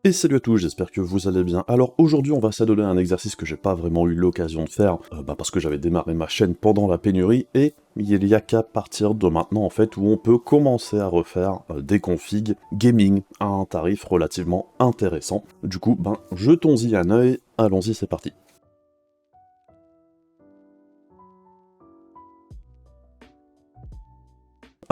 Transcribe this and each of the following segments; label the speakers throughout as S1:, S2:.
S1: Et salut à tous, j'espère que vous allez bien. Alors aujourd'hui on va s'adonner à un exercice que j'ai pas vraiment eu l'occasion de faire, parce que j'avais démarré ma chaîne pendant la pénurie, et il y a qu'à partir de maintenant en fait où on peut commencer à refaire des configs gaming à un tarif relativement intéressant. Du coup, jetons-y un œil, allons-y, c'est parti.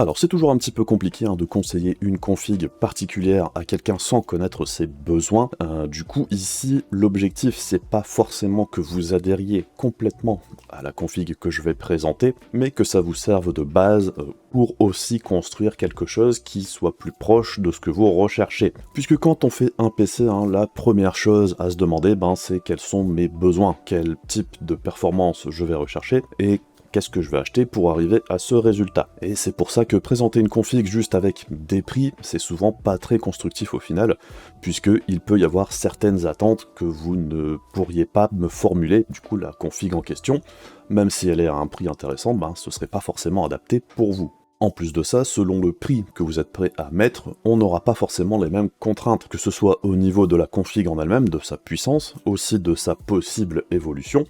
S1: Alors c'est toujours un petit peu compliqué de conseiller une config particulière à quelqu'un sans connaître ses besoins. Du coup ici l'objectif c'est pas forcément que vous adhériez complètement à la config que je vais présenter, mais que ça vous serve de base pour aussi construire quelque chose qui soit plus proche de ce que vous recherchez. Puisque quand on fait un PC, la première chose à se demander c'est quels sont mes besoins, quel type de performance je vais rechercher, et qu'est-ce que je vais acheter pour arriver à ce résultat. Et c'est pour ça que présenter une config juste avec des prix, c'est souvent pas très constructif au final, puisqu'il peut y avoir certaines attentes que vous ne pourriez pas me formuler, du coup la config en question, même si elle est à un prix intéressant, ce serait pas forcément adapté pour vous. En plus de ça, selon le prix que vous êtes prêt à mettre, on n'aura pas forcément les mêmes contraintes, que ce soit au niveau de la config en elle-même, de sa puissance, aussi de sa possible évolution,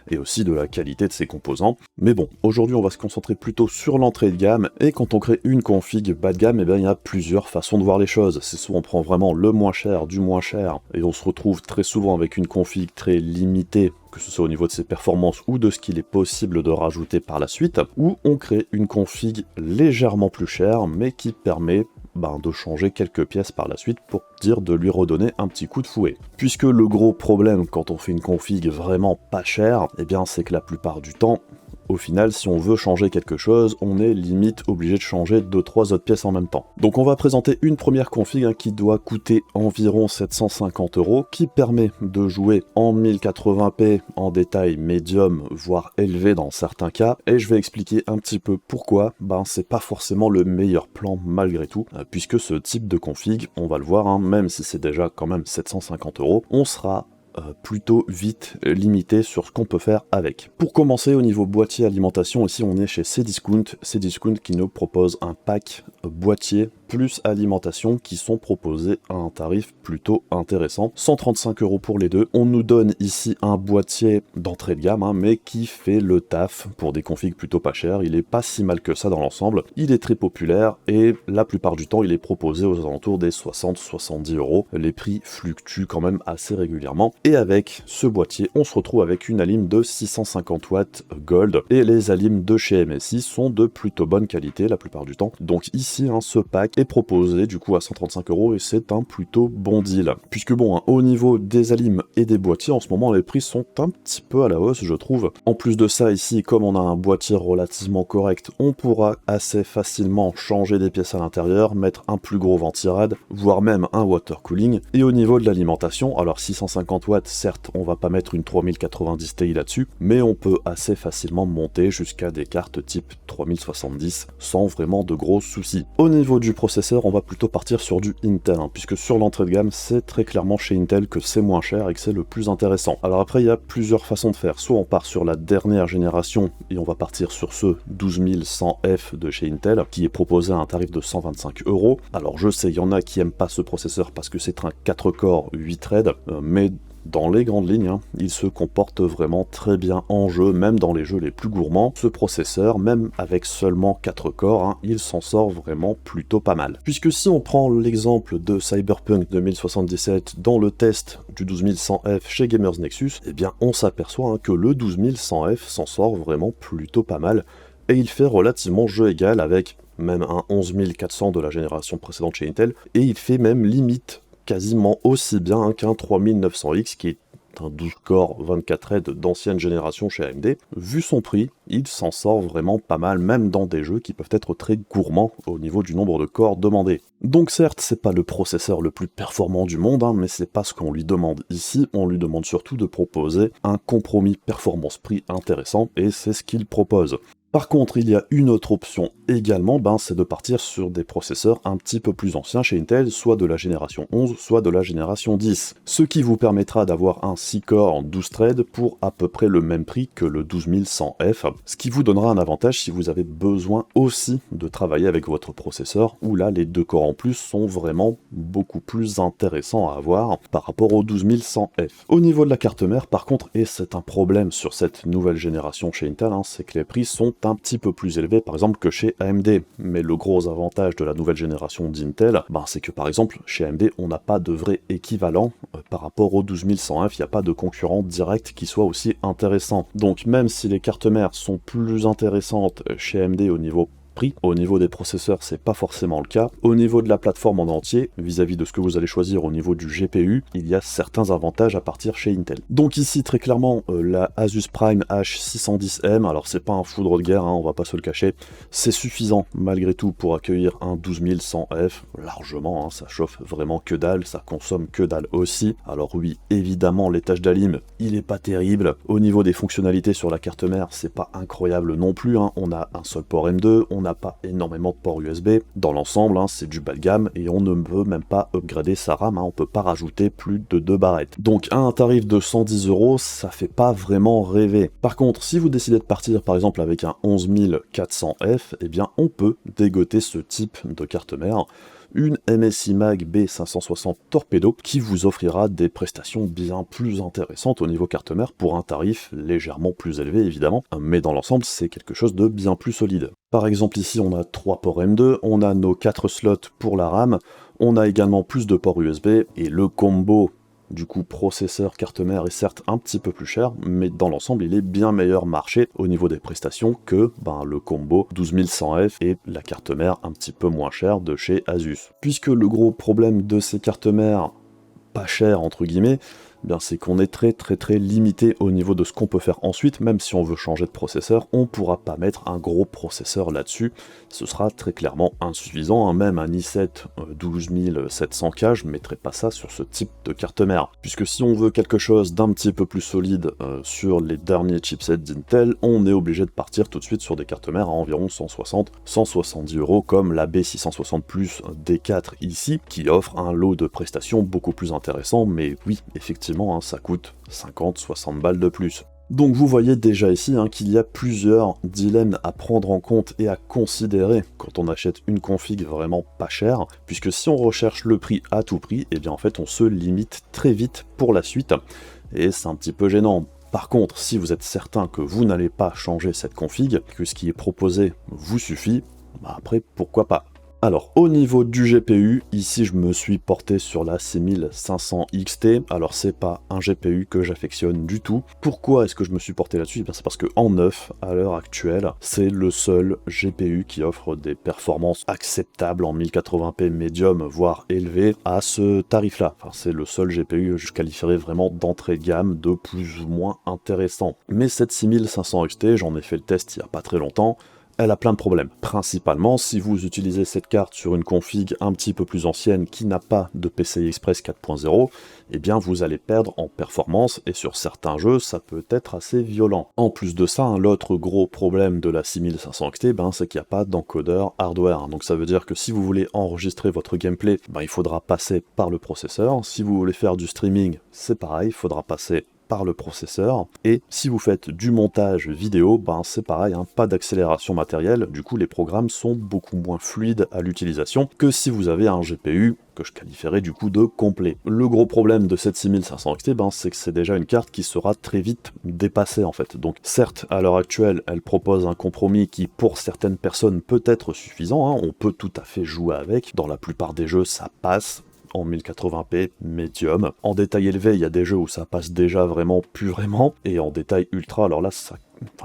S1: et aussi de la qualité de ses composants. Mais bon, aujourd'hui on va se concentrer plutôt sur l'entrée de gamme, et quand on crée une config bas de gamme, il y a plusieurs façons de voir les choses. C'est soit on prend vraiment le moins cher du moins cher, et on se retrouve très souvent avec une config très limitée, que ce soit au niveau de ses performances ou de ce qu'il est possible de rajouter par la suite, ou on crée une config légèrement plus chère, mais qui permet de changer quelques pièces par la suite pour dire de lui redonner un petit coup de fouet. Puisque le gros problème quand on fait une config vraiment pas chère, c'est que la plupart du temps, au final, si on veut changer quelque chose, on est limite obligé de changer 2-3 autres pièces en même temps. Donc on va présenter une première config qui doit coûter environ 750 €, qui permet de jouer en 1080p en détail médium, voire élevé dans certains cas, et je vais expliquer un petit peu pourquoi c'est pas forcément le meilleur plan malgré tout, puisque ce type de config, on va le voir, même si c'est déjà quand même 750 €, on sera plutôt vite limité sur ce qu'on peut faire avec. Pour commencer, au niveau boîtier alimentation, ici on est chez Cdiscount qui nous propose un pack boîtier plus alimentation qui sont proposés à un tarif plutôt intéressant, 135 € pour les deux. On nous donne ici un boîtier d'entrée de gamme, mais qui fait le taf pour des configs plutôt pas chers. Il est pas si mal que ça dans l'ensemble, il est très populaire et la plupart du temps il est proposé aux alentours des 60-70 €. Les prix fluctuent quand même assez régulièrement, et avec ce boîtier on se retrouve avec une alim de 650 watts Gold, et les alims de chez MSI sont de plutôt bonne qualité la plupart du temps. Donc ici ce pack est proposé du coup à 135 € et c'est un plutôt bon deal. Puisque au niveau des alims et des boîtiers, en ce moment les prix sont un petit peu à la hausse je trouve. En plus de ça ici, comme on a un boîtier relativement correct, on pourra assez facilement changer des pièces à l'intérieur, mettre un plus gros ventirad, voire même un water cooling. Et au niveau de l'alimentation, alors 650 watts, certes on va pas mettre une 3090 Ti là-dessus, mais on peut assez facilement monter jusqu'à des cartes type 3070 sans vraiment de gros soucis. Au niveau du processeur, on va plutôt partir sur du Intel, puisque sur l'entrée de gamme, c'est très clairement chez Intel que c'est moins cher et que c'est le plus intéressant. Alors après, il y a plusieurs façons de faire. Soit on part sur la dernière génération et on va partir sur ce 12100F de chez Intel, qui est proposé à un tarif de 125 €. Alors je sais, il y en a qui aiment pas ce processeur parce que c'est un 4 corps 8 threads, mais dans les grandes lignes, il se comporte vraiment très bien en jeu, même dans les jeux les plus gourmands. Ce processeur, même avec seulement 4 corps, il s'en sort vraiment plutôt pas mal. Puisque si on prend l'exemple de Cyberpunk 2077 dans le test du 12100F chez Gamers Nexus, on s'aperçoit que le 12100F s'en sort vraiment plutôt pas mal, et il fait relativement jeu égal avec même un 11400 de la génération précédente chez Intel, et il fait même limite quasiment aussi bien qu'un 3900X qui est un 12 core 24 threads d'ancienne génération chez AMD. Vu son prix, il s'en sort vraiment pas mal, même dans des jeux qui peuvent être très gourmands au niveau du nombre de corps demandés. Donc certes, c'est pas le processeur le plus performant du monde, mais c'est pas ce qu'on lui demande ici. On lui demande surtout de proposer un compromis performance-prix intéressant, et c'est ce qu'il propose. Par contre, il y a une autre option également, c'est de partir sur des processeurs un petit peu plus anciens chez Intel, soit de la génération 11, soit de la génération 10. Ce qui vous permettra d'avoir un 6-core en 12 threads pour à peu près le même prix que le 12100F, ce qui vous donnera un avantage si vous avez besoin aussi de travailler avec votre processeur, où là les 2 corps en plus sont vraiment beaucoup plus intéressants à avoir par rapport au 12100F. Au niveau de la carte mère, par contre, et c'est un problème sur cette nouvelle génération chez Intel, c'est que les prix sont un petit peu plus élevé par exemple que chez AMD, mais le gros avantage de la nouvelle génération d'Intel, c'est que par exemple chez AMD on n'a pas de vrai équivalent par rapport au 12100F, il n'y a pas de concurrent direct qui soit aussi intéressant. Donc même si les cartes mères sont plus intéressantes chez AMD au niveau prix, au niveau des processeurs c'est pas forcément le cas. Au niveau de la plateforme en entier, vis-à-vis de ce que vous allez choisir au niveau du GPU, il y a certains avantages à partir chez Intel. Donc ici très clairement la Asus Prime H610M, alors c'est pas un foudre de guerre, on va pas se le cacher, c'est suffisant malgré tout pour accueillir un 12100F, largement, ça chauffe vraiment que dalle, ça consomme que dalle aussi. Alors oui, évidemment l'étage d'Alim, il est pas terrible. Au niveau des fonctionnalités sur la carte mère, c'est pas incroyable non plus, on a un seul port M2, on n'a pas énormément de ports USB. Dans l'ensemble, c'est du bas de gamme et on ne peut même pas upgrader sa RAM, on peut pas rajouter plus de 2 barrettes. Donc à un tarif de 110 €, ça fait pas vraiment rêver. Par contre, si vous décidez de partir par exemple avec un 11400F, eh bien on peut dégoter ce type de carte mère, une MSI Mag B560 Torpedo qui vous offrira des prestations bien plus intéressantes au niveau carte mère pour un tarif légèrement plus élevé évidemment, mais dans l'ensemble c'est quelque chose de bien plus solide. Par exemple ici on a 3 ports M2, on a nos 4 slots pour la RAM, on a également plus de ports USB et le combo du coup processeur carte mère est certes un petit peu plus cher, mais dans l'ensemble il est bien meilleur marché au niveau des prestations que le combo 12100F et la carte mère un petit peu moins chère de chez Asus. Puisque le gros problème de ces cartes mères pas chères entre guillemets, c'est qu'on est très limité au niveau de ce qu'on peut faire ensuite. Même si on veut changer de processeur, on pourra pas mettre un gros processeur là-dessus, ce sera très clairement insuffisant, même un i7 12700K, je mettrai pas ça sur ce type de carte mère, puisque si on veut quelque chose d'un petit peu plus solide sur les derniers chipsets d'Intel, on est obligé de partir tout de suite sur des cartes mères à environ 160-170 € comme la B660 Plus D4 ici, qui offre un lot de prestations beaucoup plus intéressant, mais oui, effectivement, ça coûte 50-60 balles de plus. Donc vous voyez déjà ici qu'il y a plusieurs dilemmes à prendre en compte et à considérer quand on achète une config vraiment pas chère, puisque si on recherche le prix à tout prix, et bien en fait on se limite très vite pour la suite, et c'est un petit peu gênant. Par contre, si vous êtes certain que vous n'allez pas changer cette config, que ce qui est proposé vous suffit, après pourquoi pas. Alors, au niveau du GPU, ici je me suis porté sur la 6500 XT. Alors, c'est pas un GPU que j'affectionne du tout. Pourquoi est-ce que je me suis porté là-dessus? C'est parce que en neuf, à l'heure actuelle, c'est le seul GPU qui offre des performances acceptables en 1080p médium, voire élevé, à ce tarif-là. Enfin, c'est le seul GPU que je qualifierais vraiment d'entrée de gamme, de plus ou moins intéressant. Mais cette 6500 XT, j'en ai fait le test il y a pas très longtemps, elle a plein de problèmes. Principalement, si vous utilisez cette carte sur une config un petit peu plus ancienne qui n'a pas de PCI Express 4.0, eh bien vous allez perdre en performance et sur certains jeux, ça peut être assez violent. En plus de ça, l'autre gros problème de la 6500 XT, c'est qu'il n'y a pas d'encodeur hardware. Donc ça veut dire que si vous voulez enregistrer votre gameplay, il faudra passer par le processeur. Si vous voulez faire du streaming, c'est pareil, il faudra passer par le processeur, et si vous faites du montage vidéo, c'est pareil, pas d'accélération matérielle, du coup les programmes sont beaucoup moins fluides à l'utilisation que si vous avez un GPU que je qualifierais du coup de complet. Le gros problème de cette 6500 XT, c'est que c'est déjà une carte qui sera très vite dépassée en fait. Donc certes, à l'heure actuelle, elle propose un compromis qui pour certaines personnes peut être suffisant, on peut tout à fait jouer avec, dans la plupart des jeux ça passe, en 1080p médium. En détail élevé, il y a des jeux où ça passe déjà vraiment plus vraiment, et en détail ultra, alors là,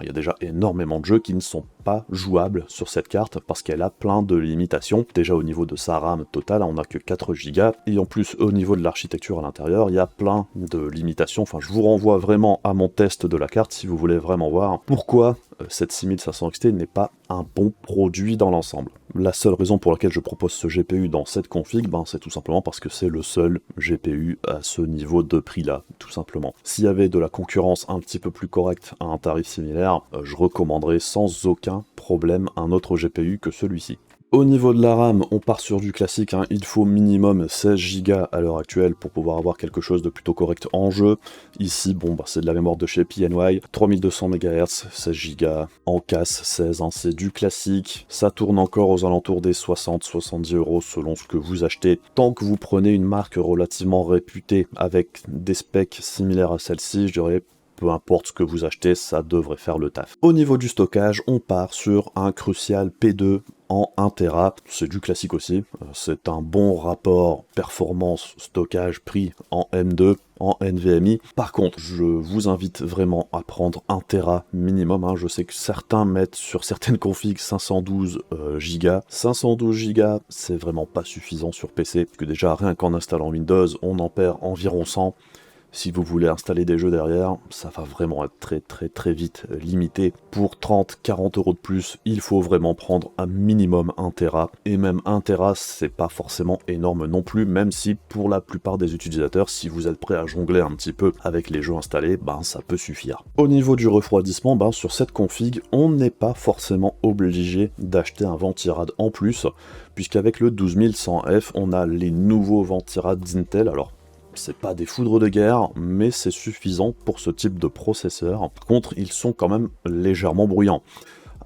S1: il y a déjà énormément de jeux qui ne sont pas jouables sur cette carte parce qu'elle a plein de limitations. Déjà au niveau de sa RAM totale, on n'a que 4 Go, et en plus au niveau de l'architecture à l'intérieur, il y a plein de limitations. Enfin, je vous renvoie vraiment à mon test de la carte si vous voulez vraiment voir pourquoi cette 6500 XT n'est pas un bon produit dans l'ensemble. La seule raison pour laquelle je propose ce GPU dans cette config, c'est tout simplement parce que c'est le seul GPU à ce niveau de prix-là, tout simplement. S'il y avait de la concurrence un petit peu plus correcte à un tarif similaire, je recommanderais sans aucun problème un autre GPU que celui-ci. Au niveau de la RAM, on part sur du classique, il faut minimum 16 Go à l'heure actuelle pour pouvoir avoir quelque chose de plutôt correct en jeu. Ici, c'est de la mémoire de chez PNY, 3200 MHz, 16 Go, en casse 16, c'est du classique. Ça tourne encore aux alentours des 60-70 € selon ce que vous achetez. Tant que vous prenez une marque relativement réputée avec des specs similaires à celle-ci, je dirais peu importe ce que vous achetez, ça devrait faire le taf. Au niveau du stockage, on part sur un Crucial P2 en 1 Tera, c'est du classique aussi, c'est un bon rapport performance-stockage-prix en M2, en NVMe. Par contre, je vous invite vraiment à prendre 1 Tera minimum, je sais que certains mettent sur certaines configs 512 Go. 512 Go, c'est vraiment pas suffisant sur PC, parce que déjà rien qu'en installant Windows, on en perd environ 100. Si vous voulez installer des jeux derrière, ça va vraiment être très vite limité. Pour 30-40 € de plus, il faut vraiment prendre un minimum 1 Tera. Et même 1 Tera, c'est pas forcément énorme non plus, même si pour la plupart des utilisateurs, si vous êtes prêt à jongler un petit peu avec les jeux installés, ça peut suffire. Au niveau du refroidissement, sur cette config, on n'est pas forcément obligé d'acheter un ventirad en plus, puisqu'avec le 12100F, on a les nouveaux ventirads d'Intel. Alors, c'est pas des foudres de guerre, mais c'est suffisant pour ce type de processeur. Par contre, ils sont quand même légèrement bruyants.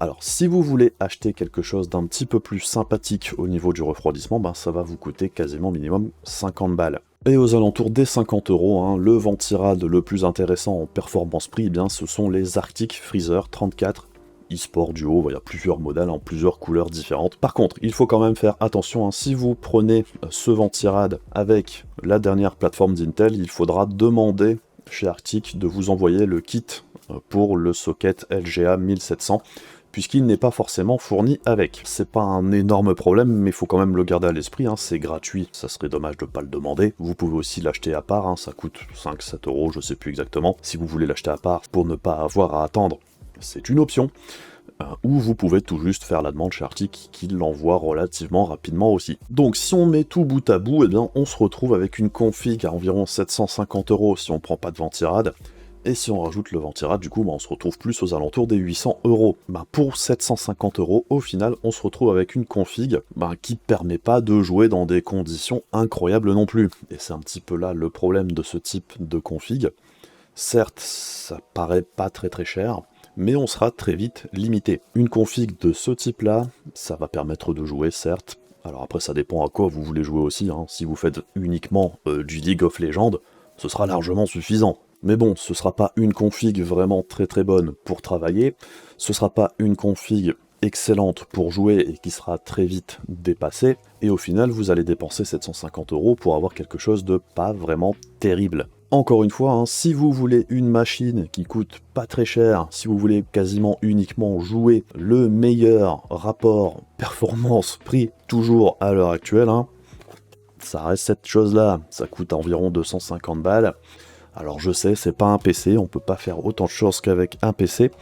S1: Alors, si vous voulez acheter quelque chose d'un petit peu plus sympathique au niveau du refroidissement, ça va vous coûter quasiment minimum 50 balles. Et aux alentours des 50 €, le ventirad le plus intéressant en performance prix, ce sont les Arctic Freezer 34 eSport Duo. Il y a plusieurs modèles en plusieurs couleurs différentes. Par contre, il faut quand même faire attention, si vous prenez ce ventirad avec la dernière plateforme d'Intel, il faudra demander chez Arctic de vous envoyer le kit pour le socket LGA 1700, puisqu'il n'est pas forcément fourni avec. C'est pas un énorme problème, mais il faut quand même le garder à l'esprit, c'est gratuit, ça serait dommage de ne pas le demander. Vous pouvez aussi l'acheter à part, ça coûte 5-7 €, je sais plus exactement. Si vous voulez l'acheter à part pour ne pas avoir à attendre, c'est une option, ou vous pouvez tout juste faire la demande chez Arctic qui l'envoie relativement rapidement aussi. Donc si on met tout bout à bout, on se retrouve avec une config à environ 750 € si on prend pas de ventirad, et si on rajoute le ventirad, du coup on se retrouve plus aux alentours des 800 €. Pour 750 €, au final, on se retrouve avec une config qui permet pas de jouer dans des conditions incroyables non plus. Et c'est un petit peu là le problème de ce type de config. Certes, ça paraît pas très cher, mais on sera très vite limité. Une config de ce type-là, ça va permettre de jouer, certes. Alors après, ça dépend à quoi vous voulez jouer aussi. Si vous faites uniquement du League of Legends, ce sera largement suffisant. Mais bon, ce sera pas une config vraiment très bonne pour travailler. Ce sera pas une config excellente pour jouer et qui sera très vite dépassée. Et au final, vous allez dépenser 750 € pour avoir quelque chose de pas vraiment terrible. Encore une fois, si vous voulez une machine qui coûte pas très cher, si vous voulez quasiment uniquement jouer le meilleur rapport performance-prix toujours à l'heure actuelle, ça reste cette chose-là. Ça coûte environ 250 balles. Alors je sais, c'est pas un PC, on peut pas faire autant de choses qu'avec un PC,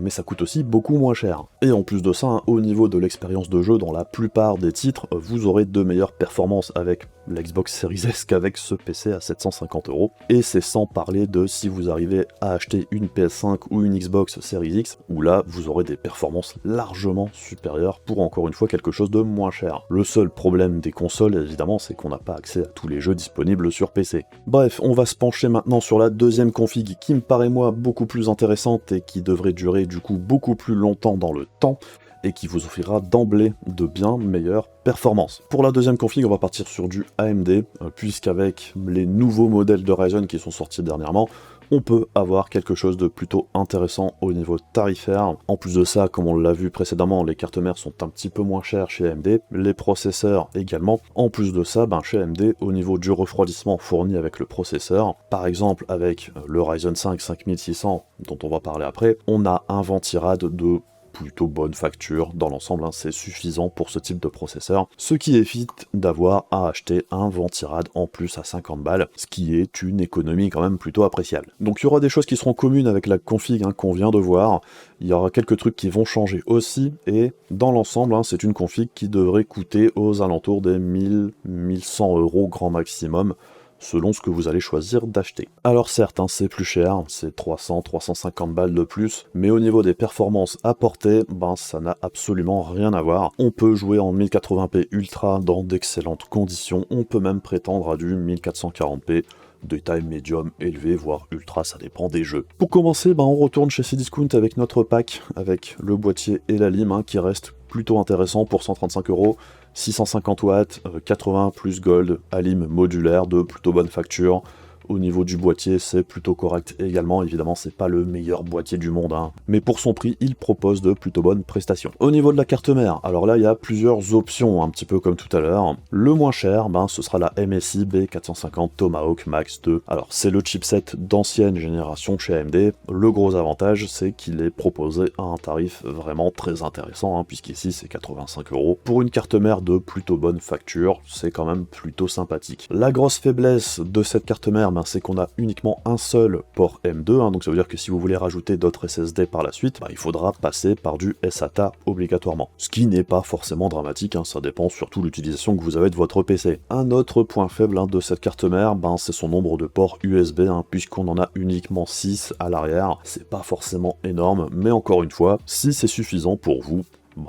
S1: mais ça coûte aussi beaucoup moins cher. Et en plus de ça, au niveau de l'expérience de jeu, dans la plupart des titres, vous aurez de meilleures performances avec la Xbox Series S qu'avec ce PC à 750 €. Et c'est sans parler de si vous arrivez à acheter une PS5 ou une Xbox Series X, où là, vous aurez des performances largement supérieures pour encore une fois quelque chose de moins cher. Le seul problème des consoles, évidemment, c'est qu'on n'a pas accès à tous les jeux disponibles sur PC. Bref, on va se pencher maintenant sur la deuxième config qui me paraît moi beaucoup plus intéressante et qui devrait durer du coup beaucoup plus longtemps dans le temps et qui vous offrira d'emblée de bien meilleures performances. Pour la deuxième config, on va partir sur du AMD, puisqu'avec les nouveaux modèles de Ryzen qui sont sortis dernièrement, on peut avoir quelque chose de plutôt intéressant au niveau tarifaire. En plus de ça, comme on l'a vu précédemment, les cartes mères sont un petit peu moins chères chez AMD, les processeurs également. En plus de ça, chez AMD, au niveau du refroidissement fourni avec le processeur, par exemple avec le Ryzen 5 5600 dont on va parler après, on a un ventirad de plutôt bonne facture. Dans l'ensemble, c'est suffisant pour ce type de processeur, ce qui évite d'avoir à acheter un Ventirad en plus à 50 balles, ce qui est une économie quand même plutôt appréciable. Donc il y aura des choses qui seront communes avec la config qu'on vient de voir, il y aura quelques trucs qui vont changer aussi, et dans l'ensemble, c'est une config qui devrait coûter aux alentours des 1000-1100 € grand maximum, selon ce que vous allez choisir d'acheter. Alors certes, c'est plus cher, c'est 300-350 balles de plus, mais au niveau des performances apportées, ça n'a absolument rien à voir. On peut jouer en 1080p ultra dans d'excellentes conditions, on peut même prétendre à du 1440p, détail médium, élevé, voire ultra, ça dépend des jeux. Pour commencer, on retourne chez Cdiscount avec notre pack, avec le boîtier et la lime, qui reste plutôt intéressant pour 135 €, 650 watts, 80 plus gold, alim modulaire de plutôt bonne facture. Au niveau du boîtier, c'est plutôt correct également. Évidemment, c'est pas le meilleur boîtier du monde, mais pour son prix, il propose de plutôt bonnes prestations. Au niveau de la carte mère, alors là, il y a plusieurs options, un petit peu comme tout à l'heure. Le moins cher, ce sera la MSI B450 Tomahawk Max 2. Alors, c'est le chipset d'ancienne génération chez AMD. Le gros avantage, c'est qu'il est proposé à un tarif vraiment très intéressant, puisqu'ici, c'est 85 €. Pour une carte mère de plutôt bonne facture, c'est quand même plutôt sympathique. La grosse faiblesse de cette carte mère, c'est qu'on a uniquement un seul port M2, donc ça veut dire que si vous voulez rajouter d'autres SSD par la suite, il faudra passer par du SATA obligatoirement. Ce qui n'est pas forcément dramatique, ça dépend surtout de l'utilisation que vous avez de votre PC. Un autre point faible de cette carte mère, c'est son nombre de ports USB, puisqu'on en a uniquement 6 à l'arrière. C'est pas forcément énorme, mais encore une fois, si c'est suffisant pour vous,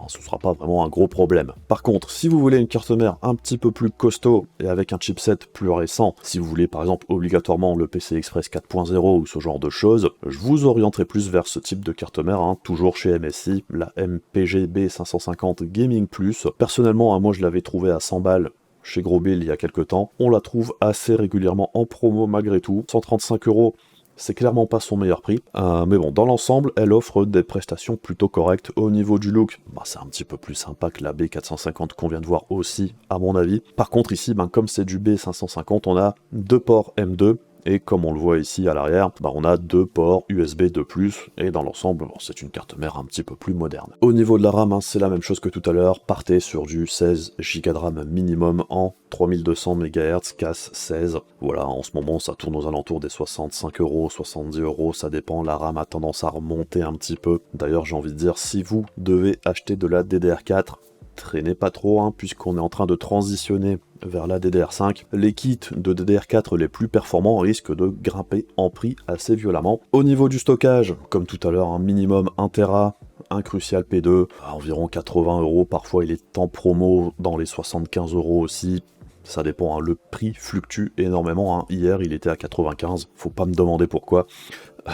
S1: ce ne sera pas vraiment un gros problème. Par contre, si vous voulez une carte mère un petit peu plus costaud et avec un chipset plus récent, si vous voulez par exemple obligatoirement le PCI Express 4.0 ou ce genre de choses, je vous orienterai plus vers ce type de carte mère, toujours chez MSI, la MPG B550 Gaming Plus. Personnellement, moi je l'avais trouvé à 100 balles chez Gros Bill il y a quelques temps. On la trouve assez régulièrement en promo malgré tout, 135 €. C'est clairement pas son meilleur prix, mais bon, dans l'ensemble, elle offre des prestations plutôt correctes. Au niveau du look, c'est un petit peu plus sympa que la B450 qu'on vient de voir aussi, à mon avis. Par contre, ici, comme c'est du B550, on a deux ports M2, et comme on le voit ici à l'arrière, on a deux ports USB de plus, et dans l'ensemble, c'est une carte mère un petit peu plus moderne. Au niveau de la RAM, c'est la même chose que tout à l'heure, partez sur du 16 Go de RAM minimum en 3200 MHz, casse 16. Voilà, en ce moment, ça tourne aux alentours des 65 €, 70 €, ça dépend, la RAM a tendance à remonter un petit peu. D'ailleurs, j'ai envie de dire, si vous devez acheter de la DDR4, traînez pas trop, puisqu'on est en train de transitionner vers la DDR5. Les kits de DDR4 les plus performants risquent de grimper en prix assez violemment. Au niveau du stockage, comme tout à l'heure, un minimum 1 Tera, un Crucial P2, à environ 80 €, parfois il est en promo dans les 75 € aussi. Ça dépend, le prix fluctue énormément. Hier, il était à 95, faut pas me demander pourquoi.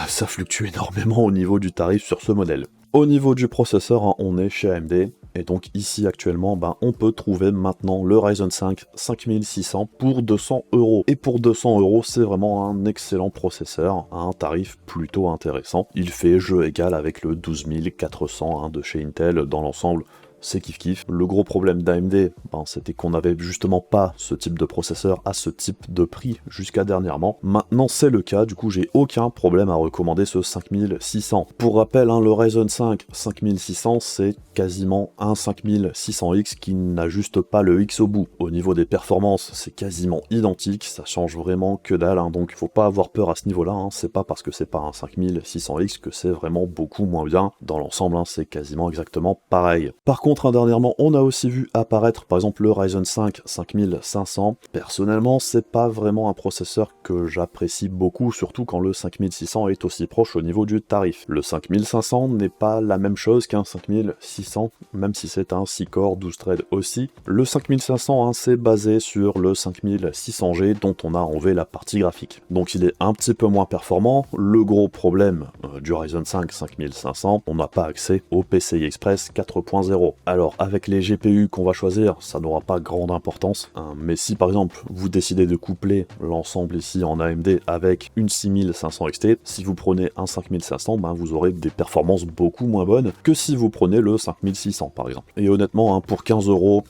S1: Ça fluctue énormément au niveau du tarif sur ce modèle. Au niveau du processeur, on est chez AMD, et donc ici actuellement, on peut trouver maintenant le Ryzen 5 5600 pour 200 €. Et pour 200 €, c'est vraiment un excellent processeur, à un tarif plutôt intéressant. Il fait jeu égal avec le 12400 de chez Intel dans l'ensemble. C'est kiff-kiff. Le gros problème d'AMD, c'était qu'on n'avait justement pas ce type de processeur à ce type de prix jusqu'à dernièrement. Maintenant, c'est le cas, du coup, j'ai aucun problème à recommander ce 5600. Pour rappel, le Ryzen 5 5600, c'est quasiment un 5600X qui n'a juste pas le X au bout. Au niveau des performances, c'est quasiment identique, ça change vraiment que dalle, donc il faut pas avoir peur à ce niveau-là, c'est pas parce que c'est pas un 5600X que c'est vraiment beaucoup moins bien. Dans l'ensemble, c'est quasiment exactement pareil. Par contre, dernièrement, on a aussi vu apparaître par exemple le Ryzen 5 5500. Personnellement, c'est pas vraiment un processeur que j'apprécie beaucoup, surtout quand le 5600 est aussi proche au niveau du tarif. Le 5500 n'est pas la même chose qu'un 5600, même si c'est un 6-core 12 threads aussi. Le 5500, c'est basé sur le 5600G dont on a enlevé la partie graphique. Donc il est un petit peu moins performant. Le gros problème du Ryzen 5 5500, on n'a pas accès au PCI Express 4.0. Alors avec les GPU qu'on va choisir, ça n'aura pas grande importance, mais si par exemple vous décidez de coupler l'ensemble ici en AMD avec une 6500 XT, si vous prenez un 5500, vous aurez des performances beaucoup moins bonnes que si vous prenez le 5600 par exemple. Et honnêtement, pour 15 €,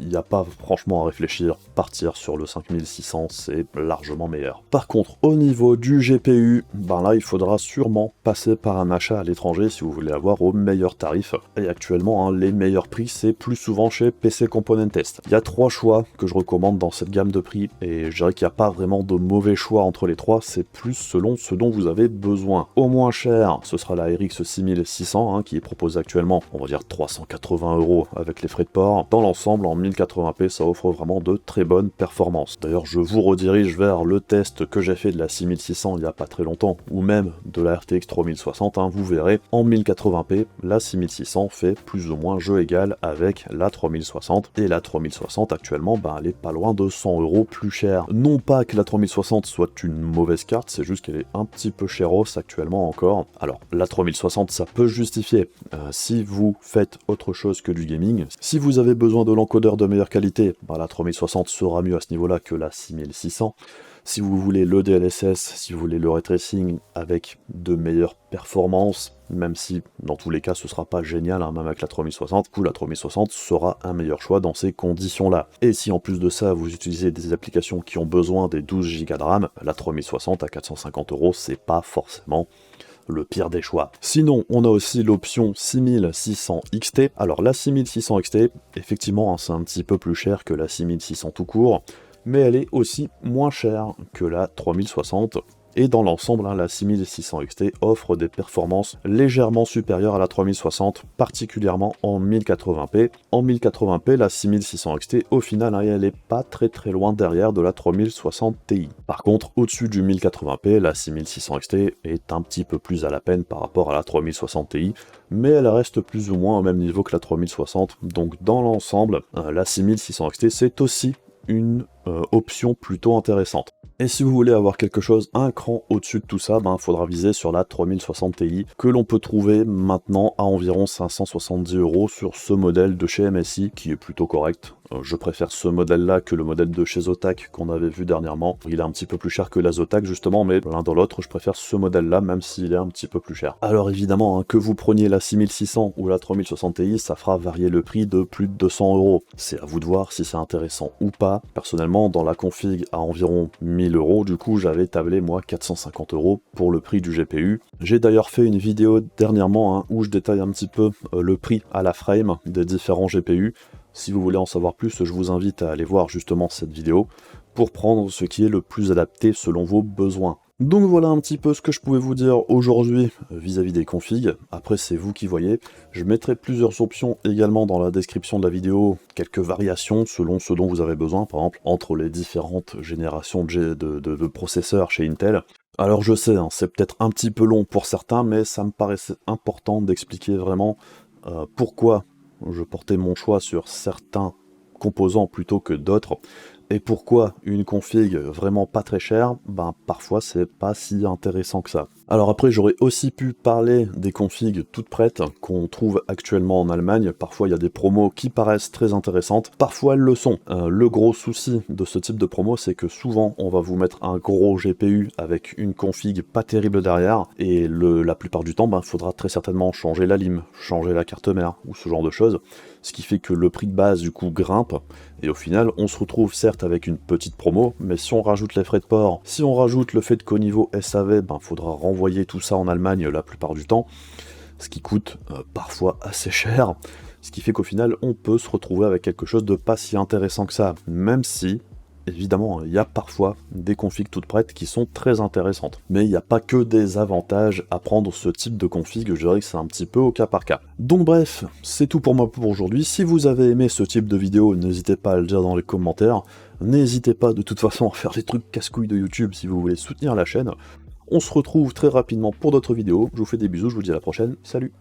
S1: il n'y a pas franchement à réfléchir, partir sur le 5600 c'est largement meilleur. Par contre au niveau du GPU, ben là il faudra sûrement passer par un achat à l'étranger si vous voulez avoir au meilleur tarif, et actuellement les meilleurs prix c'est plus souvent chez PC Component Test. Il y a 3 choix que je recommande dans cette gamme de prix, et je dirais qu'il n'y a pas vraiment de mauvais choix entre les 3, c'est plus selon ce dont vous avez besoin. Au moins cher, ce sera la RX 6600 qui est proposée actuellement, on va dire 380 € avec les frais de port. Dans l'ensemble, en 1080p, ça offre vraiment de très bonnes performances. D'ailleurs, je vous redirige vers le test que j'ai fait de la 6600 il n'y a pas très longtemps, ou même de la RTX 3060, vous verrez, en 1080p, la 6600 fait plus ou moins jeu égal avec la 3060, et la 3060 actuellement, elle est pas loin de 100 € plus chère. Non pas que la 3060 soit une mauvaise carte, c'est juste qu'elle est un petit peu chéros actuellement encore. Alors, la 3060, ça peut justifier si vous faites autre chose que du gaming. Si vous avez besoin de l'encodeur de meilleure qualité, la 3060 sera mieux à ce niveau-là que la 6600. Si vous voulez le DLSS, si vous voulez le ray tracing avec de meilleures performances, même si dans tous les cas ce sera pas génial, même avec la 3060, la 3060 sera un meilleur choix dans ces conditions-là. Et si en plus de ça vous utilisez des applications qui ont besoin des 12 Go de RAM, la 3060 à 450 €, c'est pas forcément le pire des choix. Sinon, on a aussi l'option 6600 XT. Alors la 6600 XT, effectivement, c'est un petit peu plus cher que la 6600 tout court, mais elle est aussi moins chère que la 3060. Et dans l'ensemble, la 6600 XT offre des performances légèrement supérieures à la 3060, particulièrement en 1080p. En 1080p, la 6600 XT, au final, elle est pas très loin derrière de la 3060 Ti. Par contre, au-dessus du 1080p, la 6600 XT est un petit peu plus à la peine par rapport à la 3060 Ti, mais elle reste plus ou moins au même niveau que la 3060. Donc dans l'ensemble, la 6600 XT, c'est aussi une option plutôt intéressante. Et si vous voulez avoir quelque chose un cran au-dessus de tout ça, faudra viser sur la 3060 Ti, que l'on peut trouver maintenant à environ 570 € sur ce modèle de chez MSI, qui est plutôt correct. Je préfère ce modèle-là que le modèle de chez Zotac qu'on avait vu dernièrement. Il est un petit peu plus cher que la Zotac justement, mais l'un dans l'autre, je préfère ce modèle-là, même s'il est un petit peu plus cher. Alors évidemment, que vous preniez la 6600 ou la 3060 Ti, ça fera varier le prix de plus de 200 €. C'est à vous de voir si c'est intéressant ou pas. Personnellement, dans la config à environ 1000 €, du coup, j'avais tablé moi 450 € pour le prix du GPU. J'ai d'ailleurs fait une vidéo dernièrement où je détaille un petit peu le prix à la frame des différents GPU. Si vous voulez en savoir plus, je vous invite à aller voir justement cette vidéo pour prendre ce qui est le plus adapté selon vos besoins. Donc voilà un petit peu ce que je pouvais vous dire aujourd'hui vis-à-vis des configs. Après c'est vous qui voyez. Je mettrai plusieurs options également dans la description de la vidéo, quelques variations selon ce dont vous avez besoin, par exemple entre les différentes générations de processeurs chez Intel. Alors je sais, c'est peut-être un petit peu long pour certains, mais ça me paraissait important d'expliquer vraiment pourquoi je portais mon choix sur certains composants plutôt que d'autres, et pourquoi une config vraiment pas très chère, parfois c'est pas si intéressant que ça. Alors après j'aurais aussi pu parler des configs toutes prêtes qu'on trouve actuellement en Allemagne. Parfois il y a des promos qui paraissent très intéressantes, parfois elles le sont. Le gros souci de ce type de promo, c'est que souvent on va vous mettre un gros GPU avec une config pas terrible derrière, et la plupart du temps il faudra très certainement changer la LIM, changer la carte mère ou ce genre de choses, ce qui fait que le prix de base du coup grimpe, et au final on se retrouve certes avec une petite promo, mais si on rajoute les frais de port, si on rajoute le fait qu'au niveau SAV, faudra renvoyer tout ça en Allemagne la plupart du temps, ce qui coûte parfois assez cher, ce qui fait qu'au final on peut se retrouver avec quelque chose de pas si intéressant que ça, même si évidemment, il y a parfois des configs toutes prêtes qui sont très intéressantes. Mais il n'y a pas que des avantages à prendre ce type de config, je dirais que c'est un petit peu au cas par cas. Donc bref, c'est tout pour moi pour aujourd'hui. Si vous avez aimé ce type de vidéo, n'hésitez pas à le dire dans les commentaires. N'hésitez pas de toute façon à faire des trucs casse-couilles de YouTube si vous voulez soutenir la chaîne. On se retrouve très rapidement pour d'autres vidéos. Je vous fais des bisous, je vous dis à la prochaine. Salut!